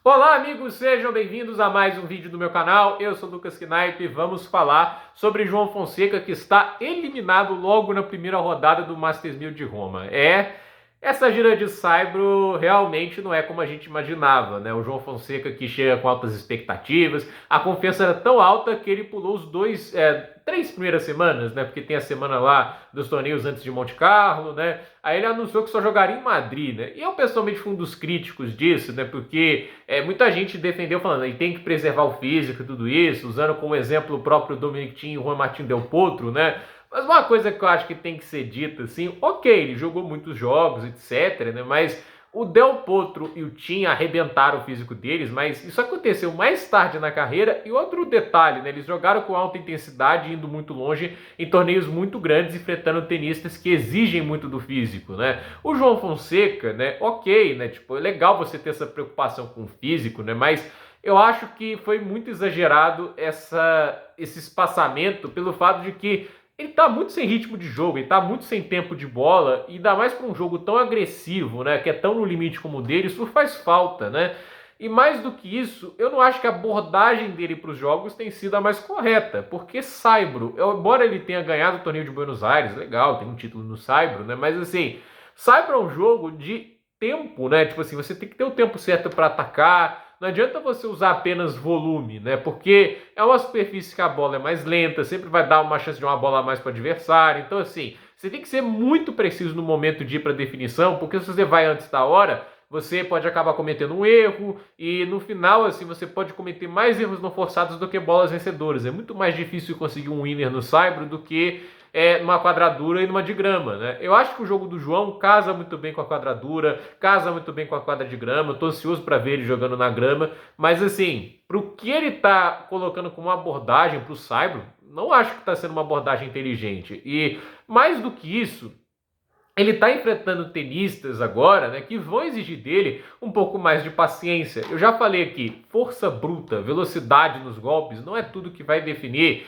Olá, amigos, sejam bem-vindos a mais um vídeo do meu canal. Eu sou Lucas Knaip e vamos falar sobre João Fonseca, que está eliminado logo na primeira rodada do Masters 1000 de Roma. Essa gira de Saibro realmente não é como a gente imaginava, né? O João Fonseca que chega com altas expectativas, a confiança era tão alta que ele pulou três primeiras semanas, né? Porque tem a semana lá dos torneios antes de Monte Carlo, né? Aí ele anunciou que só jogaria em Madrid, né? E eu pessoalmente fui um dos críticos disso, né? Porque muita gente defendeu falando que tem que preservar o físico e tudo isso, usando como exemplo o próprio Dominic Thiem e o Juan Martín Del Potro, né? Mas uma coisa que eu acho que tem que ser dita, assim, ok, ele jogou muitos jogos, etc, né? Mas o Del Potro e o Thiem arrebentaram o físico deles, mas isso aconteceu mais tarde na carreira. E outro detalhe, né? Eles jogaram com alta intensidade, indo muito longe em torneios muito grandes, enfrentando tenistas que exigem muito do físico, né? O João Fonseca, né? Ok, né? Tipo, é legal você ter essa preocupação com o físico, né? Mas eu acho que foi muito exagerado esse espaçamento pelo fato de que ele tá muito sem ritmo de jogo, ele tá muito sem tempo de bola, e ainda mais para um jogo tão agressivo, né, que é tão no limite como o dele, isso faz falta, né? E mais do que isso, eu não acho que a abordagem dele para os jogos tem sido a mais correta, porque Saibro, embora ele tenha ganhado o torneio de Buenos Aires, legal, tem um título no Saibro, né? Mas assim, Saibro é um jogo de tempo, né? Tipo assim, você tem que ter o tempo certo para atacar. Não adianta você usar apenas volume, né? Porque é uma superfície que a bola é mais lenta, sempre vai dar uma chance de uma bola a mais para o adversário. Então, assim, você tem que ser muito preciso no momento de ir para a definição, porque se você vai antes da hora, você pode acabar cometendo um erro e no final, assim, você pode cometer mais erros não forçados do que bolas vencedoras. É muito mais difícil conseguir um winner no Saibro do que numa quadradura e numa de grama, né? Eu acho que o jogo do João casa muito bem com a quadradura, casa muito bem com a quadra de grama. Eu tô ansioso para ver ele jogando na grama, mas assim, pro que ele tá colocando como abordagem pro Saibro, não acho que tá sendo uma abordagem inteligente. E mais do que isso, ele está enfrentando tenistas agora, né, que vão exigir dele um pouco mais de paciência. Eu já falei aqui, força bruta, velocidade nos golpes não é tudo que vai definir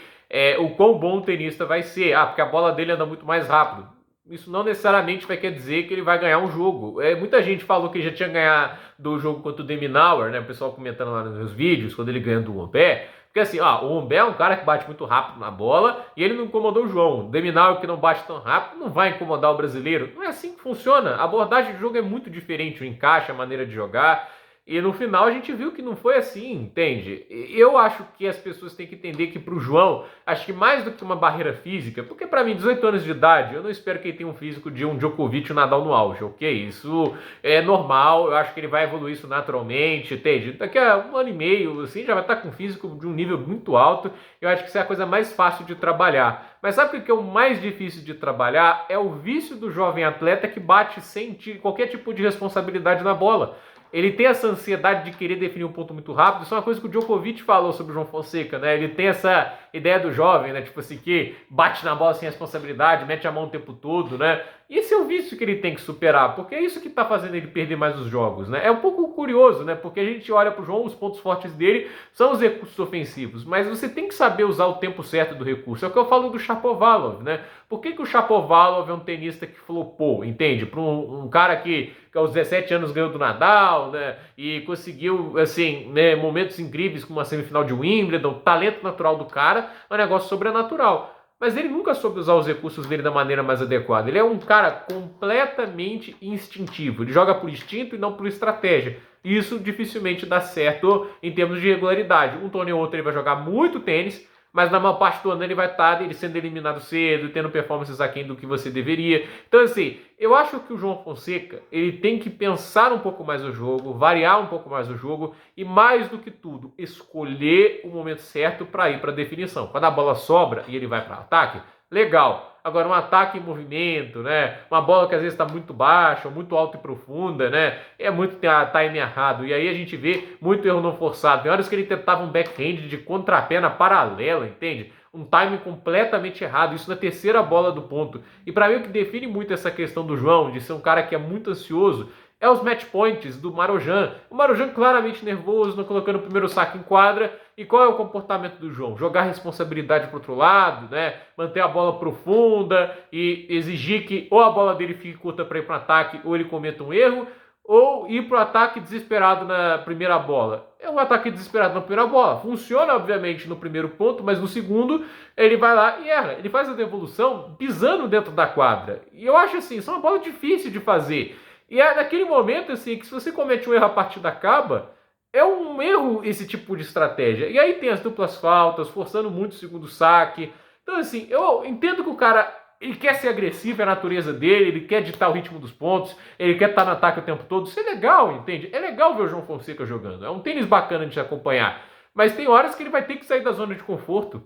o quão bom o tenista vai ser. Ah, porque a bola dele anda muito mais rápido. Isso não necessariamente vai querer dizer que ele vai ganhar um jogo. Muita gente falou que já tinha ganhado do jogo contra o Deminauer, né? O pessoal comentando lá nos meus vídeos, quando ele ganhou do Humbert. Porque assim, o Humbert é um cara que bate muito rápido na bola e ele não incomodou o João. O Deminauer, que não bate tão rápido, não vai incomodar o brasileiro. Não é assim que funciona. A abordagem do jogo é muito diferente, o encaixe, a maneira de jogar. E no final a gente viu que não foi assim, entende? Eu acho que as pessoas têm que entender que pro João, acho que mais do que uma barreira física, porque para mim, 18 anos de idade, eu não espero que ele tenha um físico de um Djokovic ou Nadal no auge, ok? Isso é normal, eu acho que ele vai evoluir isso naturalmente, entende? Daqui a um ano e meio, assim, já vai estar com um físico de um nível muito alto. Eu acho que isso é a coisa mais fácil de trabalhar. Mas sabe o que é o mais difícil de trabalhar? É o vício do jovem atleta que bate sem qualquer tipo de responsabilidade na bola. Ele tem essa ansiedade de querer definir um ponto muito rápido. Isso é uma coisa que o Djokovic falou sobre o João Fonseca, né? Ele tem essa ideia do jovem, né? Tipo assim, que bate na bola sem responsabilidade, mete a mão o tempo todo, né? E esse é o vício que ele tem que superar, porque é isso que tá fazendo ele perder mais os jogos, né? É um pouco curioso, né? Porque a gente olha pro João, os pontos fortes dele são os recursos ofensivos, mas você tem que saber usar o tempo certo do recurso. É o que eu falo do Shapovalov, né? Por que o Shapovalov é um tenista que flopou, entende? Para um cara que aos 17 anos ganhou do Nadal, né? E conseguiu, assim, né, momentos incríveis como uma semifinal de Wimbledon. O talento natural do cara é um negócio sobrenatural. Mas ele nunca soube usar os recursos dele da maneira mais adequada. Ele é um cara completamente instintivo. Ele joga por instinto e não por estratégia. E isso dificilmente dá certo em termos de regularidade. Um torneio ou outro ele vai jogar muito tênis, mas na maior parte do ano ele vai estar ele sendo eliminado cedo, tendo performances aquém do que você deveria. Então, assim, eu acho que o João Fonseca ele tem que pensar um pouco mais o jogo, variar um pouco mais o jogo e, mais do que tudo, escolher o momento certo para ir para a definição. Quando a bola sobra e ele vai para ataque, legal. Agora, um ataque em movimento, né? Uma bola que às vezes está muito baixa, ou muito alta e profunda, né? É muito time errado. E aí a gente vê muito erro não forçado. Tem horas que ele tentava um backhand de contrapé na paralela, entende? Um time completamente errado. Isso na terceira bola do ponto. E para mim o que define muito essa questão do João, de ser um cara que é muito ansioso, é os match points do Marojan. O Marojan claramente nervoso, não colocando o primeiro saque em quadra. E qual é o comportamento do João? Jogar a responsabilidade para o outro lado, né? Manter a bola profunda e exigir que ou a bola dele fique curta para ir para o ataque ou ele cometa um erro. ou ir para o ataque desesperado na primeira bola? É um ataque desesperado na primeira bola. Funciona, obviamente, no primeiro ponto, mas no segundo ele vai lá e erra. Ele faz a devolução pisando dentro da quadra. E eu acho assim, isso é uma bola difícil de fazer. E é naquele momento, assim, que se você comete um erro, a partida acaba. É um erro esse tipo de estratégia. E aí tem as duplas faltas, forçando muito o segundo saque. Então, assim, eu entendo que o cara ele quer ser agressivo, é a natureza dele, ele quer ditar o ritmo dos pontos, ele quer estar no ataque o tempo todo. Isso é legal, entende? É legal ver o João Fonseca jogando. É um tênis bacana de se acompanhar. Mas tem horas que ele vai ter que sair da zona de conforto.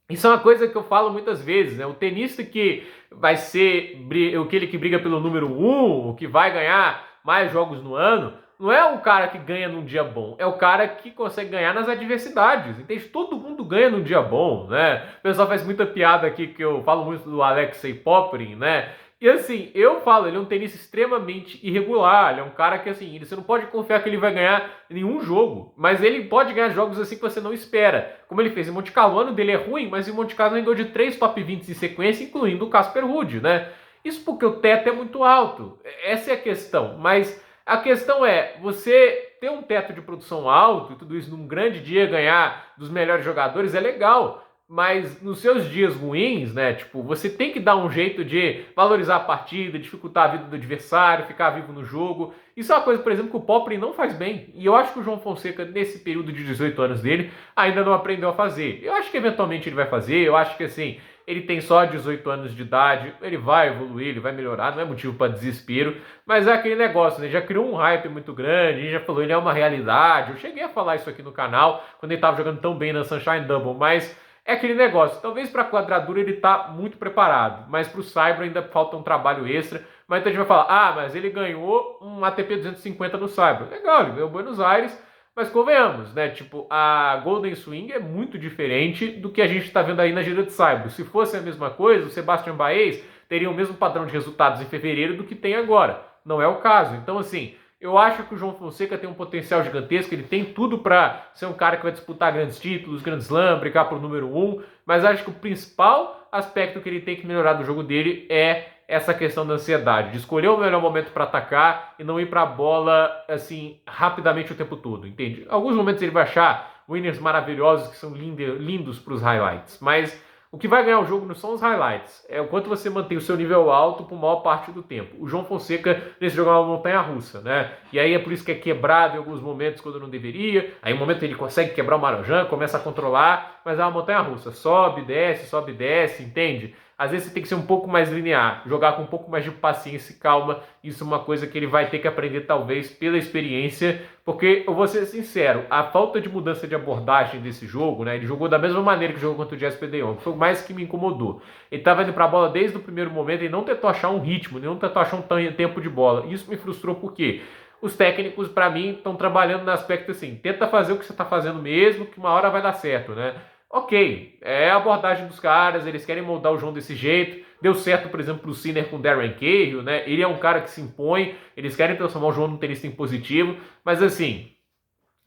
Isso é uma coisa que eu falo muitas vezes, né? O tenista que vai ser aquele que briga pelo número 1, o que vai ganhar mais jogos no ano, não é o cara que ganha num dia bom, é o cara que consegue ganhar nas adversidades. Entende? Todo mundo ganha num dia bom, né? O pessoal faz muita piada aqui que eu falo muito do Alexei Popyrin, né? E assim, eu falo, ele é um tenista extremamente irregular, ele é um cara que assim, você não pode confiar que ele vai ganhar nenhum jogo, mas ele pode ganhar jogos assim que você não espera. Como ele fez em Monte Carlo, o ano dele é ruim, mas em Monte Carlo ele ganhou de 3 top 20 em sequência, incluindo o Casper Ruud, né? Isso porque o teto é muito alto, essa é a questão, mas a questão é, você ter um teto de produção alto e tudo isso num grande dia ganhar dos melhores jogadores é legal, mas nos seus dias ruins, né, tipo, você tem que dar um jeito de valorizar a partida, dificultar a vida do adversário, ficar vivo no jogo. Isso é uma coisa, por exemplo, que o Popyrin não faz bem. E eu acho que o João Fonseca, nesse período de 18 anos dele, ainda não aprendeu a fazer. Eu acho que eventualmente ele vai fazer, eu acho que assim, ele tem só 18 anos de idade, ele vai evoluir, ele vai melhorar, não é motivo para desespero, mas é aquele negócio, né? Já criou um hype muito grande, a gente já falou, ele é uma realidade. Eu cheguei a falar isso aqui no canal, quando ele estava jogando tão bem na Sunshine Double, mas é aquele negócio, talvez para a quadradura ele está muito preparado, mas para o Saibro ainda falta um trabalho extra. Mas então a gente vai falar, ah, mas ele ganhou um ATP 250 no Saibro. Legal, ele ganhou Buenos Aires, mas convenhamos, né? Tipo, a Golden Swing é muito diferente do que a gente está vendo aí na gira de Saibro. Se fosse a mesma coisa, o Sebastian Baez teria o mesmo padrão de resultados em fevereiro do que tem agora. Não é o caso. Então, assim, eu acho que o João Fonseca tem um potencial gigantesco, ele tem tudo para ser um cara que vai disputar grandes títulos, Grand Slam, brigar por número 1, mas acho que o principal aspecto que ele tem que melhorar do jogo dele é essa questão da ansiedade, de escolher o melhor momento para atacar e não ir para a bola assim rapidamente o tempo todo, entende? Alguns momentos ele vai achar winners maravilhosos que são lindos para os highlights, mas o que vai ganhar o jogo não são os highlights, é o quanto você mantém o seu nível alto por maior parte do tempo. O João Fonseca, nesse jogo, é uma montanha-russa, né? E aí é por isso que é quebrado em alguns momentos quando não deveria. Aí, no momento, ele consegue quebrar o Maranhão, começa a controlar, mas é uma montanha-russa. Sobe, desce, entende? Às vezes você tem que ser um pouco mais linear, jogar com um pouco mais de paciência e calma. Isso é uma coisa que ele vai ter que aprender, talvez, pela experiência, porque, eu vou ser sincero, a falta de mudança de abordagem desse jogo, né? Ele jogou da mesma maneira que jogou contra o Jesper de Jong, foi o mais que me incomodou. Ele estava indo para a bola desde o primeiro momento e não tentou achar um ritmo, não tentou achar um tempo de bola. Isso me frustrou porque os técnicos, para mim, estão trabalhando no aspecto assim, tenta fazer o que você está fazendo mesmo, que uma hora vai dar certo, né? Ok, é a abordagem dos caras, eles querem moldar o João desse jeito. Deu certo, por exemplo, pro Sinner com o Darren Cahill, né? Ele é um cara que se impõe, eles querem transformar o João num tenista impositivo, mas assim,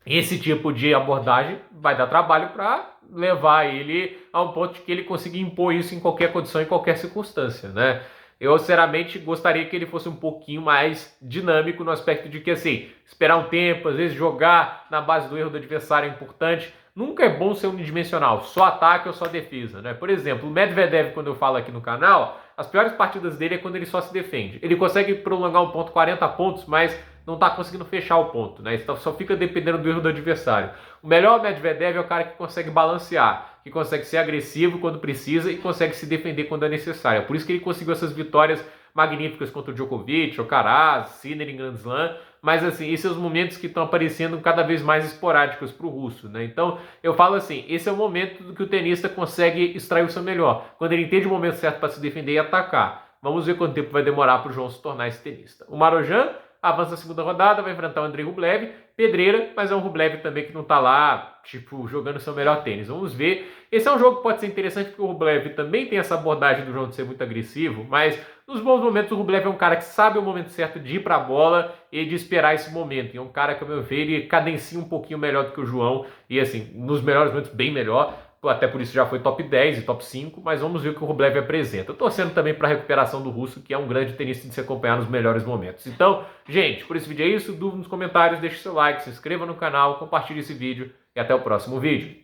esse tipo de abordagem vai dar trabalho para levar ele a um ponto de que ele consiga impor isso em qualquer condição, em qualquer circunstância, né? Eu, sinceramente, gostaria que ele fosse um pouquinho mais dinâmico no aspecto de que, assim, esperar um tempo, às vezes jogar na base do erro do adversário é importante. Nunca é bom ser unidimensional, só ataque ou só defesa, né? Por exemplo, o Medvedev, quando eu falo aqui no canal, as piores partidas dele é quando ele só se defende. Ele consegue prolongar um ponto 40 pontos, mas não está conseguindo fechar o ponto, né? Então só fica dependendo do erro do adversário. O melhor Medvedev é o cara que consegue balancear, que consegue ser agressivo quando precisa e consegue se defender quando é necessário. É por isso que ele conseguiu essas vitórias magníficas contra o Djokovic, Alcaraz, Sinner em Grand Slam. Mas assim, esses são os momentos que estão aparecendo cada vez mais esporádicos para o russo, né? Então eu falo assim, esse é o momento do que o tenista consegue extrair o seu melhor, quando ele entende o momento certo para se defender e atacar. Vamos ver quanto tempo vai demorar para o João se tornar esse tenista. O Marojan avança a segunda rodada, vai enfrentar o Andrei Rublev, pedreira, mas é um Rublev também que não tá lá, tipo, jogando seu melhor tênis. Vamos ver. Esse é um jogo que pode ser interessante porque o Rublev também tem essa abordagem do João de ser muito agressivo, mas nos bons momentos o Rublev é um cara que sabe o momento certo de ir pra bola e de esperar esse momento. E é um cara que, ao meu ver, ele cadencia um pouquinho melhor do que o João e, assim, nos melhores momentos, bem melhor. até por isso já foi top 10 e top 5, mas vamos ver o que o Rublev apresenta. Torcendo também para a recuperação do russo, que é um grande tenista de se acompanhar nos melhores momentos. Então, gente, por esse vídeo é isso. Dúvida nos comentários, deixe seu like, se inscreva no canal, compartilhe esse vídeo e até o próximo vídeo.